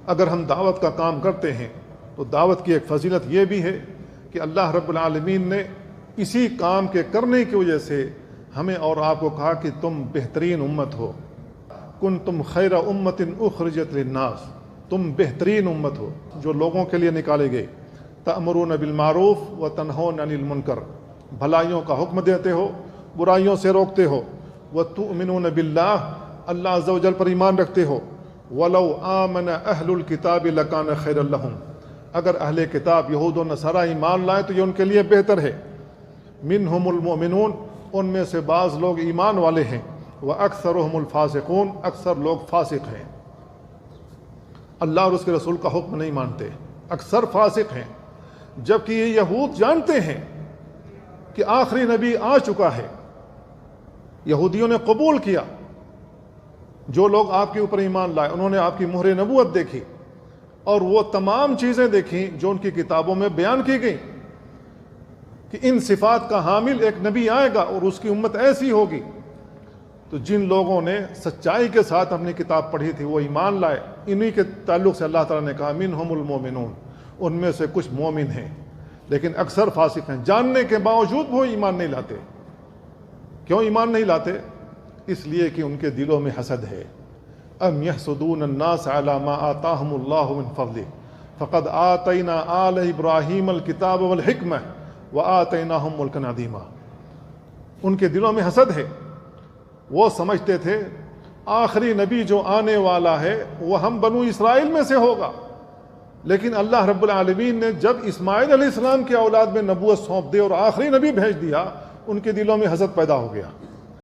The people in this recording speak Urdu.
اگر ہم دعوت کا کام کرتے ہیں تو دعوت کی ایک فضیلت یہ بھی ہے کہ اللہ رب العالمین نے اسی کام کے کرنے کی وجہ سے ہمیں اور آپ کو کہا کہ تم بہترین امت ہو، کنتم خیر امت اخرجت للناس، تم بہترین امت ہو جو لوگوں کے لیے نکالے گئے، تأمرون بالمعروف و تنہون عن المنکر، بھلائیوں کا حکم دیتے ہو، برائیوں سے روکتے ہو، وتؤمنون باللہ، اللہ عز و جل پر ایمان رکھتے ہو، ولو آمن اہل الکتاب لکان خیر لہم، اگر اہل کتاب یہود و نصارہ ایمان لائے تو یہ ان کے لیے بہتر ہے، منہم المؤمنون، ان میں سے بعض لوگ ایمان والے ہیں، وَأَكْثَرُهُمُ الْفَاسِقُونَ، اکثر لوگ فاسق ہیں، اللہ اور اس کے رسول کا حکم نہیں مانتے، اکثر فاسق ہیں، جبکہ یہ یہود جانتے ہیں کہ آخری نبی آ چکا ہے، یہودیوں نے قبول کیا، جو لوگ آپ کے اوپر ایمان لائے انہوں نے آپ کی مہر نبوت دیکھی اور وہ تمام چیزیں دیکھیں جو ان کی کتابوں میں بیان کی گئی کہ ان صفات کا حامل ایک نبی آئے گا اور اس کی امت ایسی ہوگی۔ تو جن لوگوں نے سچائی کے ساتھ اپنی کتاب پڑھی تھی وہ ایمان لائے، انہی کے تعلق سے اللہ تعالیٰ نے کہا منہم المومنون، ان میں سے کچھ مومن ہیں لیکن اکثر فاسق ہیں، جاننے کے باوجود وہ ایمان نہیں لاتے۔ کیوں ایمان نہیں لاتے؟ اس لیے کہ ان کے دلوں میں حسد ہے۔ ام یحسدون الناس علی ما آتاہم اللہ من فضلہ فقد آتینا آل ابراہیم الکتاب والحکمہ وآتیناہم ملکا عظیما، ان کے دلوں میں حسد ہے، وہ سمجھتے تھے آخری نبی جو آنے والا ہے وہ ہم بنو اسرائیل میں سے ہوگا، لیکن اللہ رب العالمین نے جب اسماعیل علیہ السلام کے اولاد میں نبوت سونپ دی اور آخری نبی بھیج دیا، ان کے دلوں میں حسد پیدا ہو گیا۔